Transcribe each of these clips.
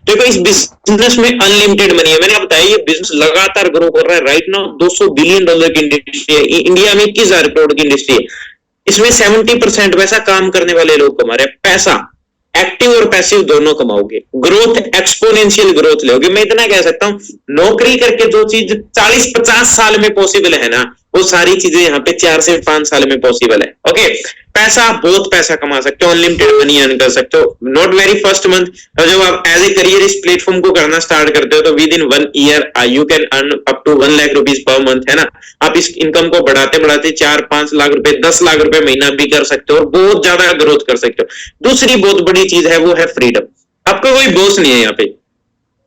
देखो इस बिजनेस में अनलिमिटेड मनी है, मैंने बताया ये बिजनेस लगातार ग्रो कर रहा है। राइट नाउ $200 बिलियन की इंडस्ट्री है, इंडिया में 21,000 करोड़ की इंडस्ट्री है। इसमें 70% पैसा काम करने वाले लोग कमा रहे हैं। पैसा एक्टिव और पैसिव दोनों कमाओगे, ग्रोथ एक्सपोनेंशियल ग्रोथ लोगे। मैं इतना कह सकता हूं, नौकरी करके जो चीज 40-50 साल में पॉसिबल है ना, वो सारी चीजें यहाँ पे 4 से 5 साल में पॉसिबल है। ओके, पैसा, बहुत पैसा कमा सकते हो, अनलिमिटेड मनी अर्न कर सकते हो। नॉट वेरी फर्स्ट मंथ, जब आप एज ए करियर इस प्लेटफॉर्म को करना स्टार्ट करते हो तो within 1 year you can earn up to 1 lakh rupees पर मंथ, है ना। आप इस इनकम को बढ़ाते बढ़ाते 4-5 लाख रुपए, 10 लाख रुपए महीना भी कर सकते हो और बहुत ज्यादा ग्रोथ कर सकते हो। दूसरी बहुत बड़ी चीज है वो है फ्रीडम। आपका कोई बॉस नहीं है यहाँ पे,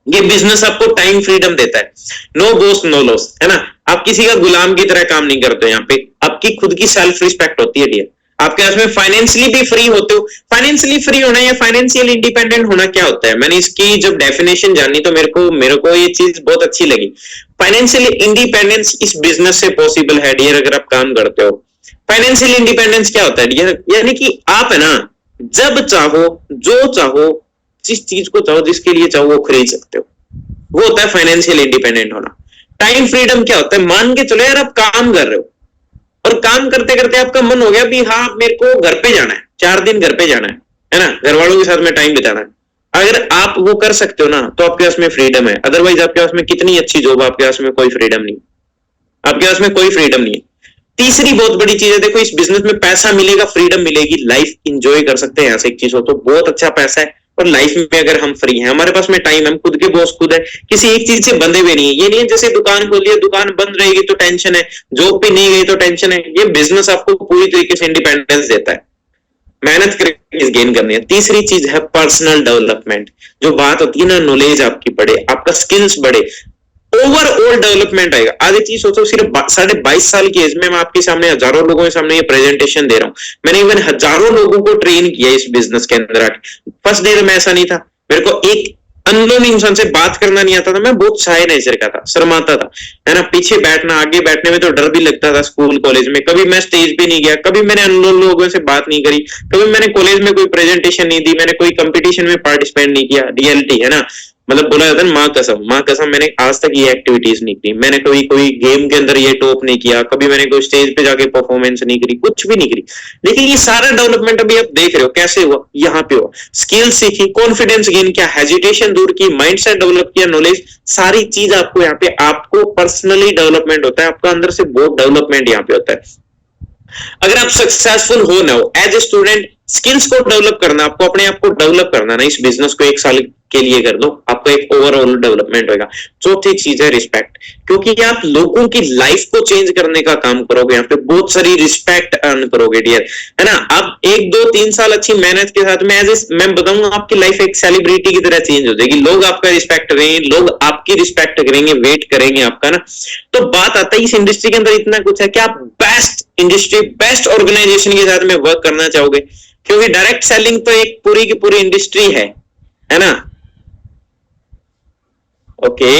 ये बिजनेस आपको टाइम फ्रीडम देता है। नो बॉस नो लॉस, है ना। आप किसी का गुलाम की तरह काम नहीं करते, यहाँ पे आपकी खुद की सेल्फ रिस्पेक्ट होती है डियर। आपके पास में फाइनेंशियली भी फ्री होते हो। फाइनेंशियली फ्री होना या फाइनेंशियल इंडिपेंडेंट होना क्या होता है, मैंने इसकी जब डेफिनेशन जानी तो मेरे को ये चीज बहुत अच्छी लगी। फाइनेंशियली इंडिपेंडेंस इस बिजनेस से पॉसिबल है डियर, अगर आप काम करते हो। फाइनेंशियल इंडिपेंडेंस क्या होता है डियर, यानी कि आप है ना, जब चाहो, जो चाहो, जिस चीज को चाहो, जिसके लिए चाहो वो खरीद सकते हो, वो होता है फाइनेंशियल इंडिपेंडेंट होना। टाइम फ्रीडम क्या होता है, मान के चलो यार आप काम कर रहे हो और काम करते करते आपका मन हो गया भी हाँ मेरे को घर पे जाना है, 4 दिन घर पे जाना है ना, घर वालों के साथ में टाइम बिताना है। अगर आप वो कर सकते हो ना तो आपके पास में फ्रीडम है। अदरवाइज आपके पास में कितनी अच्छी जॉब, आपके पास में कोई फ्रीडम नहीं, आपके पास में कोई फ्रीडम नहीं है। तीसरी बहुत बड़ी चीज है, देखो इस बिजनेस में पैसा मिलेगा, फ्रीडम मिलेगी, लाइफ इंजॉय कर सकते हैं। ऐसे एक चीज हो तो बहुत अच्छा पैसा है। और लाइफ में अगर हम फ्री हैं, हमारे पास में टाइम, हम खुद के बॉस खुद है, किसी एक चीज से बंधे हुए नहीं है। ये नहीं है जैसे दुकान खोली है, दुकान बंद रहेगी तो टेंशन है, जॉब पे नहीं गई तो टेंशन है। ये बिजनेस आपको पूरी तरीके से इंडिपेंडेंस देता है, मेहनत करके गेन करनी है। तीसरी चीज है पर्सनल डेवलपमेंट। जो बात होती है ना, नॉलेज आपकी बढ़े, आपका स्किल्स बढ़े, ओवरऑल डेवलपमेंट आएगा। आगे चीज सोचो, सिर्फ 22.5 साल की एज में मैं आपके सामने हजारों लोगों के सामने ये प्रेजेंटेशन दे रहा हूँ। मैंने इवन हजारों लोगों को ट्रेन किया इस बिजनेस के अंदर आके। फर्स्ट डे में ऐसा नहीं था, मेरे को एक अननोन इंसान से बात करना नहीं आता था, मैं बहुत शाय नेचर का था, शर्माता था, है ना। पीछे बैठना, आगे बैठने में तो डर भी लगता था। स्कूल कॉलेज में कभी मैं स्टेज पे नहीं गया, कभी मैंने अननोन लोगों से बात नहीं करी, कभी मैंने कॉलेज में कोई प्रेजेंटेशन नहीं दी, मैंने कोई कंपटीशन में पार्टिसिपेट नहीं किया। रियलिटी है ना, मतलब बोला जाता है माँ कसम मैंने आज तक ये एक्टिविटीज नहीं की। मैंने कभी कोई गेम के अंदर ये टॉप नहीं किया, कभी मैंने कोई स्टेज पे जाके परफॉर्मेंस नहीं करी, कुछ भी नहीं करी। लेकिन ये सारा डेवलपमेंट अभी आप देख रहे हो कैसे हुआ, यहाँ पे हुआ। स्किल सीखी, कॉन्फिडेंस गेन किया, हेजिटेशन दूर की, माइंडसेट डेवलप किया, नॉलेज, सारी चीज आपको यहाँ पे, आपको पर्सनली डेवलपमेंट होता है, आपका अंदर से बहुत डेवलपमेंट यहाँ पे होता है। अगर आप सक्सेसफुल हो ना हो एज ए स्टूडेंट, स्किल्स को डेवलप करना, आपको अपने आप को डेवलप करना ना, इस बिजनेस को 1 साल के लिए कर दो, आपका एक ओवरऑल डेवलपमेंट होगा। चौथी चीज है रिस्पेक्ट, क्योंकि आप लोगों की लाइफ को चेंज करने का काम करोगे, यहाँ पे बहुत सारी रिस्पेक्ट अर्न करोगे डियर, है ना। आप 1-2-3 साल अच्छी मेहनत के साथ में मैं बताऊंगा आपकी लाइफ एक सेलिब्रिटी की तरह चेंज हो जाएगी। लोग आपका रिस्पेक्ट करेंगे, लोग आपकी रिस्पेक्ट करेंगे, वेट करेंगे आपका ना। तो बात आता है इस इंडस्ट्री के अंदर इतना कुछ है कि आप बेस्ट इंडस्ट्री, बेस्ट ऑर्गेनाइजेशन के साथ में वर्क करना चाहोगे, क्योंकि डायरेक्ट सेलिंग तो एक पूरी की पूरी इंडस्ट्री है ना। ओके,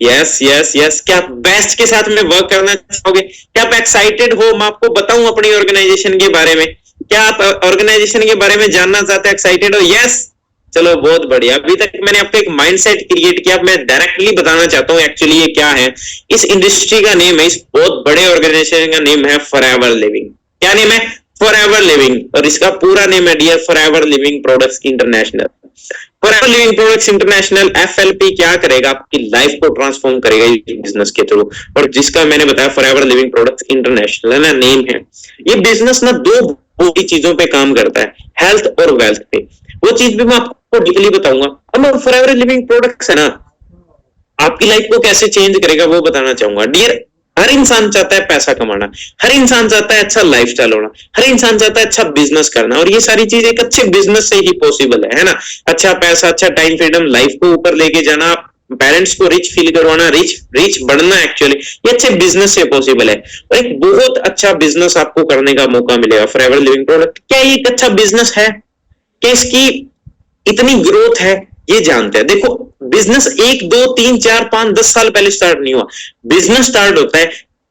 यस यस यस, क्या आप बेस्ट के साथ में वर्क करना चाहोगे? क्या आप एक्साइटेड हो? मैं आपको बताऊं अपनी ऑर्गेनाइजेशन के बारे में, क्या आप ऑर्गेनाइजेशन के बारे में जानना चाहते हैं? एक्साइटेड हो? यस, चलो बहुत बढ़िया। अभी तक मैंने आपको एक माइंडसेट क्रिएट किया, मैं डायरेक्टली बताना चाहता हूँ एक्चुअली ये क्या है। इस इंडस्ट्री का नेम है, इस बहुत बड़े ऑर्गेनाइजेशन का नेम है फॉरएवर लिविंग। क्या नेम है? Forever Living. और इसका पूरा नेम है dear Forever living products International. FLP living products इंटरनेशनल एफएलपी क्या करेगा? आपकी लाइफ को ट्रांसफॉर्म करेगा इस बिजनेस के थ्रू, और जिसका मैंने बताया फॉरएवर लिविंग प्रोडक्ट्स इंटरनेशनल है ना, नेम है। ये बिजनेस ना 2 बड़ी चीजों पे काम करता है, हेल्थ और वेल्थ पे। वो चीज भी मैं आपको डीपली बताऊंगा। अब फॉरएवर लिविंग प्रोडक्ट्स है ना, आपकी लाइफ को कैसे चेंज करेगा वो बताना चाहूंगा डियर। हर इंसान चाहता है पैसा कमाना, हर इंसान चाहता है अच्छा लाइफस्टाइल होना, हर इंसान चाहता है अच्छा बिजनेस करना, और ये सारी चीज एक अच्छे बिजनेस से ही पॉसिबल है ना। अच्छा पैसा, अच्छा टाइम फ्रीडम, लाइफ को ऊपर लेके जाना, पेरेंट्स को रिच फील करवाना, रिच बढ़ना, एक्चुअली ये अच्छे बिजनेस से पॉसिबल है। और एक बहुत अच्छा बिजनेस आपको करने का मौका मिलेगा फॉरएवर लिविंग प्रोडक्ट। क्या ये एक अच्छा बिजनेस है? क्या इसकी इतनी ग्रोथ है? ये जानते हैं। देखो बिजनेस 1-2-3-4-5-10 साल पहले स्टार्ट नहीं हुआ। बिजनेस स्टार्ट होता है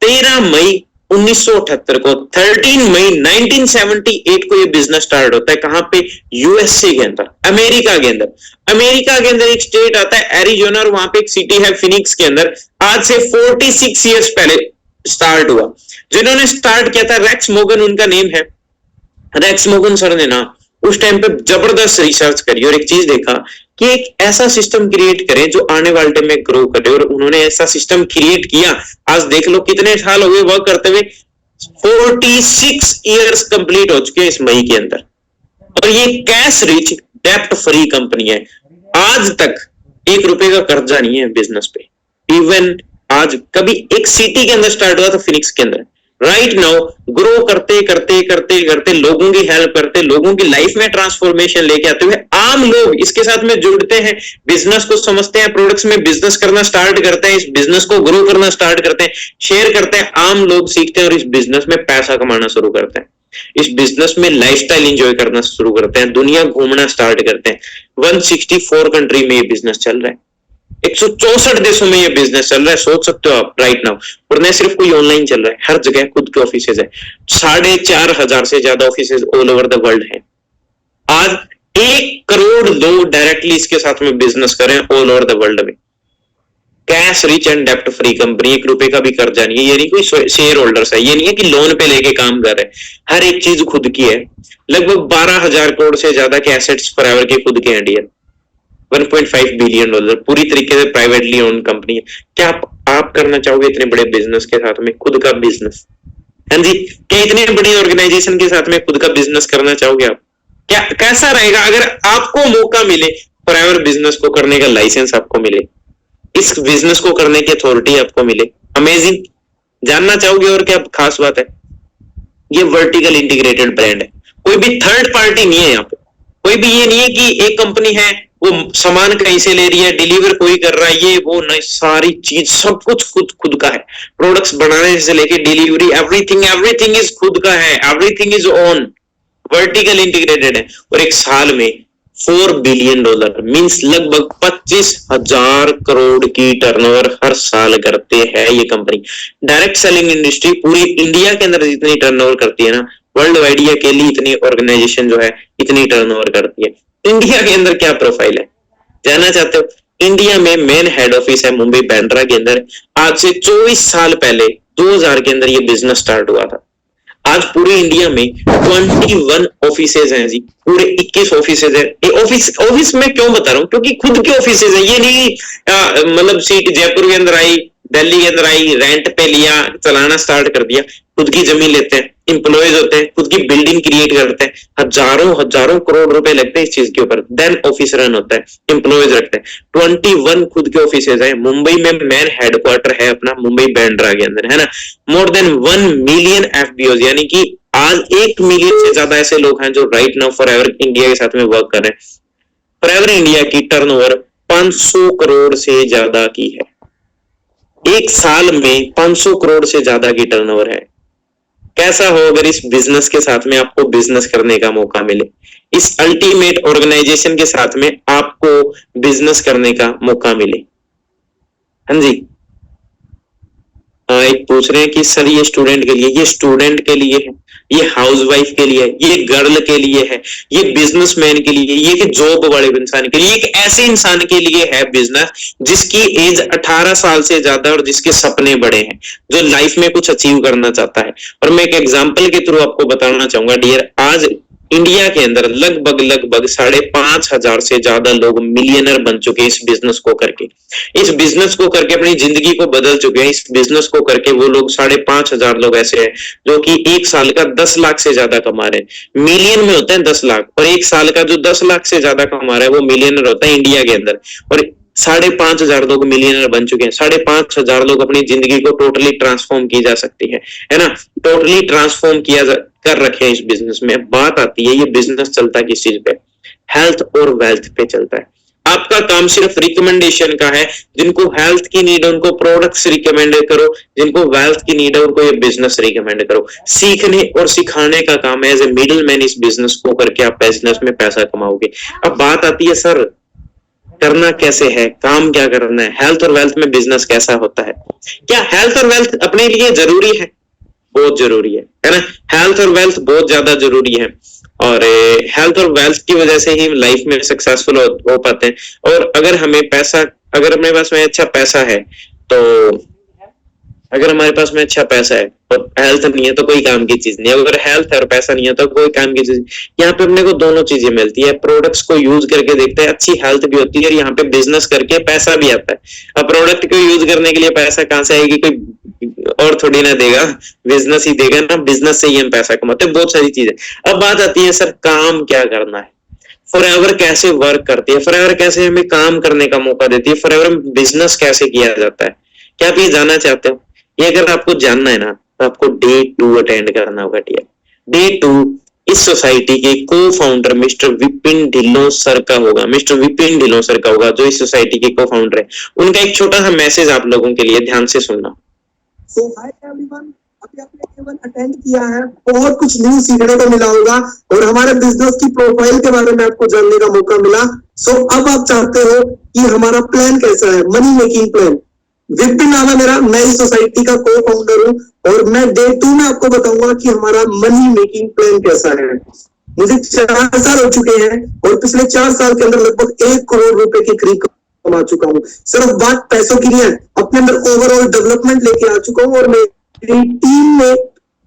13 मई 1978 को 13 मई 1978 को ये बिजनेस स्टार्ट होता है। कहां पे? यूएसए के अंदर, अमेरिका के अंदर। अमेरिका के अंदर एक स्टेट आता है एरिजोना, और वहां पे एक सिटी है फिनिक्स के अंदर। आज से 46 इयर्स पहले स्टार्ट हुआ। जिन्होंने स्टार्ट किया था रेक्स मोगन उनका नेम है। रेक्स मोगन सर ने ना उस टाइम पे जबरदस्त रिसर्च करी और एक चीज देखा कि एक ऐसा सिस्टम क्रिएट करें जो आने वाले टाइम में ग्रो करे, और उन्होंने ऐसा सिस्टम क्रिएट किया। आज देख लो कितने साल हो गए वर्क करते हुए, 46 इयर्स कंप्लीट हो चुके हैं इस मई के अंदर। और ये कैश रिच डेप्ट फ्री कंपनी है। आज तक 1 रुपए का कर्जा नहीं है बिजनेस पे। इवन आज कभी एक सिटी के अंदर स्टार्ट हुआ था फिनिक्स के अंदर। राइट नाउ ग्रो करते करते करते करते लोगों की हेल्प करते, लोगों की लाइफ में ट्रांसफॉर्मेशन लेके आते हुए आम लोग इसके साथ में जुड़ते हैं, बिजनेस को समझते हैं, प्रोडक्ट्स में बिजनेस करना स्टार्ट करते हैं, इस बिजनेस को ग्रो करना स्टार्ट करते हैं, शेयर करते हैं, आम लोग सीखते हैं और इस बिजनेस में पैसा कमाना शुरू करते हैं, इस बिजनेस में लाइफस्टाइल एंजॉय करना शुरू करते हैं, दुनिया घूमना स्टार्ट करते हैं। 164 कंट्री में ये बिजनेस चल रहा है, 164 देशों में ये बिजनेस चल रहा है। सोच सकते हो आप राइट नाउ। और न सिर्फ कोई ऑनलाइन चल रहा है, हर जगह खुद के ऑफिस है। 4,500 से ज्यादा office all over the world है। आज 1 करोड़ लोग डायरेक्टली इसके साथ में बिजनेस करें ऑल ओवर द वर्ल्ड में। कैश रिच एंड डेप्ट फ्री कंपनी, 1 रुपए का भी कर्जा नहीं है। ये नहीं कोई शेयर होल्डर्स है, ये नहीं है कि लोन पे लेके काम कर रहे हैं। हर एक चीज खुद की है। लगभग 12,000 करोड़ से ज्यादा के एसेट्स फॉरएवर के खुद के हैं डियर। 1.5 बिलियन डॉलर पूरी तरीके से प्राइवेटली ओन कंपनी है। क्या आप करना चाहोगे इतने बड़े बिजनेस के साथ में खुद का बिजनेस? हाँ जी, क्या इतने बड़ी ऑर्गेनाइजेशन के साथ में खुद का बिजनेस करना चाहोगे आप? क्या कैसा रहेगा अगर आपको मौका मिले फॉरएवर बिजनेस को करने का लाइसेंस आपको मिले, इस बिजनेस को करने की अथॉरिटी आपको मिले? अमेजिंग। जानना चाहोगे और क्या खास बात है? ये वर्टिकल इंटीग्रेटेड ब्रांड है, कोई भी थर्ड पार्टी नहीं है यहाँ पे। कोई भी ये नहीं है कि एक कंपनी है वो सामान कहीं से ले रही है, डिलीवर कोई कर रहा है, ये वो नहीं। सारी चीज सब कुछ खुद का है। प्रोडक्ट्स बनाने से लेके डिलीवरी, एवरीथिंग इज खुद का है, everything is on, vertical integrated है। और एक साल में $4 बिलियन मींस लगभग 25,000 करोड़ की टर्नओवर हर साल करते हैं ये कंपनी। डायरेक्ट सेलिंग इंडस्ट्री पूरी इंडिया के अंदर जितनी टर्नओवर करती है ना, वर्ल्ड वाइड ये अकेली इतनी ऑर्गेनाइजेशन जो है इतनी टर्नओवर करती है। इंडिया के अंदर क्या प्रोफाइल है जानना चाहते हो? इंडिया में मेन हेड ऑफिस है मुंबई बांद्रा के अंदर। आज से 24 साल पहले 2000 के अंदर ये बिजनेस स्टार्ट हुआ था। आज पूरे इंडिया में 21 ऑफिसेज हैं जी, पूरे 21 ऑफिसेज है। ऑफिस में क्यों बता रहा हूँ? क्योंकि खुद के ऑफिसेज है। ये नहीं मतलब सीट जयपुर के अंदर आई, दिल्ली के अंदर आई, रेंट पे लिया, चलाना स्टार्ट कर दिया। खुद की जमीन लेते हैं, इंप्लॉयज होते हैं, खुद की बिल्डिंग क्रिएट करते हैं, हजारों करोड़ रुपए लगते हैं इस चीज के ऊपर, देन ऑफिस रन होता है, इंप्लॉयज रखते हैं। 21 खुद के ऑफिसेज है। मुंबई में मेन हेडक्वार्टर है अपना मुंबई बांद्रा के अंदर, है ना। मोर देन 1 मिलियन एफबीओ, यानी कि आज 1 मिलियन से ज्यादा ऐसे लोग हैं जो राइट नाउ फॉरएवर इंडिया के साथ में वर्क कर रहे हैं। फॉरएवर इंडिया की टर्नओवर 500 करोड़ से ज्यादा की है। एक साल में 500 करोड़ से ज्यादा की टर्नओवर है। कैसा हो अगर इस बिजनेस के साथ में आपको बिजनेस करने का मौका मिले, इस अल्टीमेट ऑर्गेनाइजेशन के साथ में आपको बिजनेस करने का मौका मिले। हाँ जी, एक पूछ रहे हैं कि सर ये स्टूडेंट के लिए, ये स्टूडेंट के लिए है, ये हाउसवाइफ के लिए, ये गर्ल के लिए है, ये बिजनेसमैन के लिए, ये कि जॉब वाले इंसान के लिए, एक ऐसे इंसान के लिए है बिजनेस जिसकी एज 18 साल से ज्यादा और जिसके सपने बड़े हैं, जो लाइफ में कुछ अचीव करना चाहता है। और मैं एक एग्जांपल के थ्रू आपको बताना चाहूंगा डियर, आज इंडिया के अंदर लगभग 5,500 से ज्यादा लोग मिलियनर बन चुके हैं इस बिजनेस को करके। इस बिजनेस को करके अपनी जिंदगी को बदल चुके हैं। इस बिजनेस को करके वो लोग 5,500 लोग ऐसे हैं जो कि एक साल का 10 लाख से ज्यादा कमा रहे हैं। मिलियन में होता है 10 लाख, और एक साल का जो 10 लाख से ज्यादा कमा रहा है वो मिलियनर होता है इंडिया के अंदर। और 5,500 लोग मिलियनर बन चुके हैं। 5,500 लोग अपनी जिंदगी को टोटली ट्रांसफॉर्म की जा सकती है ना, टोटली ट्रांसफॉर्म किया कर रखे हैं इस बिजनेस में। बात आती है ये बिजनेस चलता किस चीज पे? हेल्थ और वेल्थ पे चलता है। आपका काम सिर्फ रिकमेंडेशन का है। जिनको हेल्थ की नीड है उनको प्रोडक्ट्स रिकमेंड करो, जिनको वेल्थ की नीड है उनको ये बिजनेस रिकमेंड करो। सीखने और सिखाने का काम है। एज ए मिडिल मैन इस बिजनेस को करके आप बिजनेस में पैसा कमाओगे। अब बात आती है सर करना कैसे है, काम क्या करना है, हेल्थ और वेल्थ में बिजनेस कैसा होता है? क्या हेल्थ और वेल्थ अपने लिए जरूरी है? बहुत जरूरी है ना। हेल्थ और वेल्थ बहुत ज्यादा जरूरी है, और हेल्थ और वेल्थ की वजह से ही लाइफ में सक्सेसफुल हो पाते हैं। और अगर हमें पैसा, अगर हमारे पास में अच्छा पैसा है, तो अगर हमारे पास में अच्छा पैसा है और हेल्थ नहीं है तो कोई काम की चीज नहीं है। अगर हेल्थ है और पैसा नहीं है तो कोई काम की चीज। यहाँ पे अपने को दोनों चीजें मिलती है, प्रोडक्ट्स को यूज करके देखते हैं, अच्छी हेल्थ भी होती है, और यहाँ पे बिजनेस करके पैसा भी आता है। अब प्रोडक्ट को यूज करने के लिए पैसा कहाँ से आएगी, कोई और थोड़ी ना देगा, बिजनेस ही देगा ना। बिजनेस से ही हम पैसा कमाते हैं, बहुत सारी चीजें। अब बात आती है सर काम क्या करना है, फॉरएवर कैसे वर्क करती है, फॉरएवर कैसे हमें काम करने का मौका देती है, फॉरएवर बिजनेस कैसे किया जाता है। क्या आप ये जानना चाहते हो? ये अगर आपको जानना है ना, तो आपको डे 2 अटेंड करना होगा। डे 2 इस सोसाइटी के को founder mister Vipin Dhillon sir का होगा। मिस्टर विपिन ढिल्लों सर का होगा, जो इस सोसाइटी के को फाउंडर है। उनका एक छोटा सा मैसेज आप लोगों के लिए, ध्यान से सुनना। सो हाय एवरीवन, अभी आपने केवल अटेंड किया है, बहुत कुछ न्यू सीखने को मिला होगा और हमारे बिजनेस की प्रोफाइल के बारे में आपको जानने का मौका मिला। सो अब आप चाहते हो कि हमारा प्लान कैसा है, मनी मेकिंग प्लान। विपिन नाम है मेरा, मैं इस सोसाइटी का को फाउंडर हूँ और मैं डे 2 में आपको बताऊंगा कि हमारा मनी मेकिंग प्लान कैसा है। मुझे 4 साल हो चुके हैं और पिछले 4 साल के अंदर लगभग 1 करोड़ रुपए के करीब कमा चुका हूँ। सिर्फ बात पैसों की नहीं है, अपने अंदर ओवरऑल डेवलपमेंट लेके आ चुका हूँ और मेरी टीम में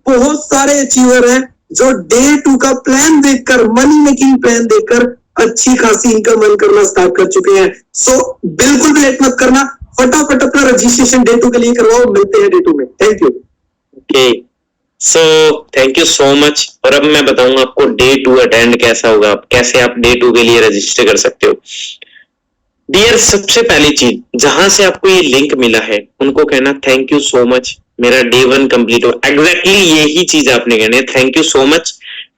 बहुत सारे अचीवर हैं जो डे 2 का प्लान देखकर, मनी मेकिंग प्लान देखकर अच्छी खासी इनकम अर्न करना स्टार्ट कर चुके हैं। सो बिल्कुल भी लेट मत करना, फटाफट अपना रजिस्ट्रेशन डे 2 के लिए करवाओ। मिलते हैं डे 2 में। Thank you. Okay, so thank you so much. और अब मैं बताऊंगा आपको डे 2 अटेंड कैसा होगा, कैसे आप डे 2 के लिए रजिस्टर कर सकते हो। डियर, सबसे पहली चीज, जहां से आपको ये लिंक मिला है उनको कहना थैंक यू सो मच, मेरा डे 1 कंप्लीट हो। एग्जैक्टली यही चीज आपने कहनी है, थैंक यू सो मच,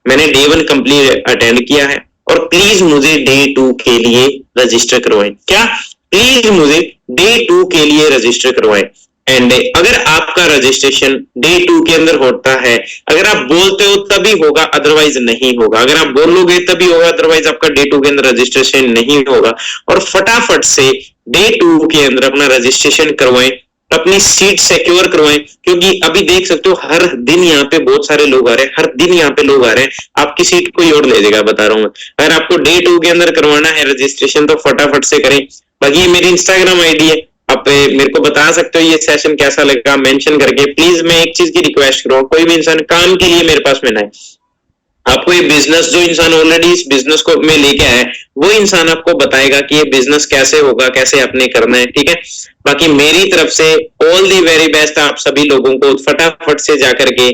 मैंने डे 1 कंप्लीट अटेंड किया है और प्लीज मुझे डे 2 के लिए रजिस्टर करवाएं। क्या? प्लीज मुझे डे 2 के लिए रजिस्टर करवाएं। एंड अगर आपका रजिस्ट्रेशन डे 2 के अंदर होता है, अगर आप बोलते हो तभी होगा, अदरवाइज नहीं होगा। अगर आप बोलोगे तभी होगा, अदरवाइज आपका डे 2 के अंदर रजिस्ट्रेशन नहीं होगा। और फटाफट से डे 2 के अंदर अपना रजिस्ट्रेशन करवाएं, अपनी सीट सिक्योर करवाएं, क्योंकि अभी देख सकते हो हर दिन यहाँ पे बहुत सारे लोग आ रहे हैं, हर दिन यहाँ पे लोग आ रहे हैं, आपकी सीट कोई और ले जाएगा, बता रहा हूँ मैं। अगर आपको डे 2 के अंदर करवाना है रजिस्ट्रेशन तो फटाफट से करें। बाकी मेरी इंस्टाग्राम आईडी है, आप मेरे को बता सकते हो ये सेशन कैसा लगा मेंशन करके। प्लीज मैं एक चीज की रिक्वेस्ट करूंगा, कोई भी इंसान काम के लिए मेरे पास में ना है, आपको ये बिजनेस, जो इंसान ऑलरेडी इस बिजनेस को में लेके आया है वो इंसान आपको बताएगा कि ये बिजनेस कैसे होगा, कैसे आपने करना है, ठीक है। बाकी मेरी तरफ से ऑल दी वेरी बेस्ट आप सभी लोगों को। फटाफट से जाकर के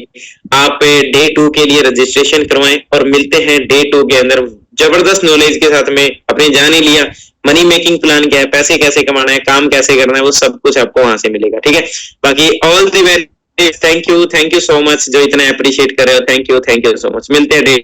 आप डे 2 के लिए रजिस्ट्रेशन करवाएं और मिलते हैं डे 2 के अंदर जबरदस्त नॉलेज के साथ में। आपने जान ही लिया मनी मेकिंग प्लान क्या है, पैसे कैसे कमाना है, काम कैसे करना है, वो सब कुछ आपको वहां से मिलेगा, ठीक है। बाकी all the very thank you so much, जो इतना अप्रिशिएट कर रहे हो, थैंक यू सो मच। मिलते हैं डे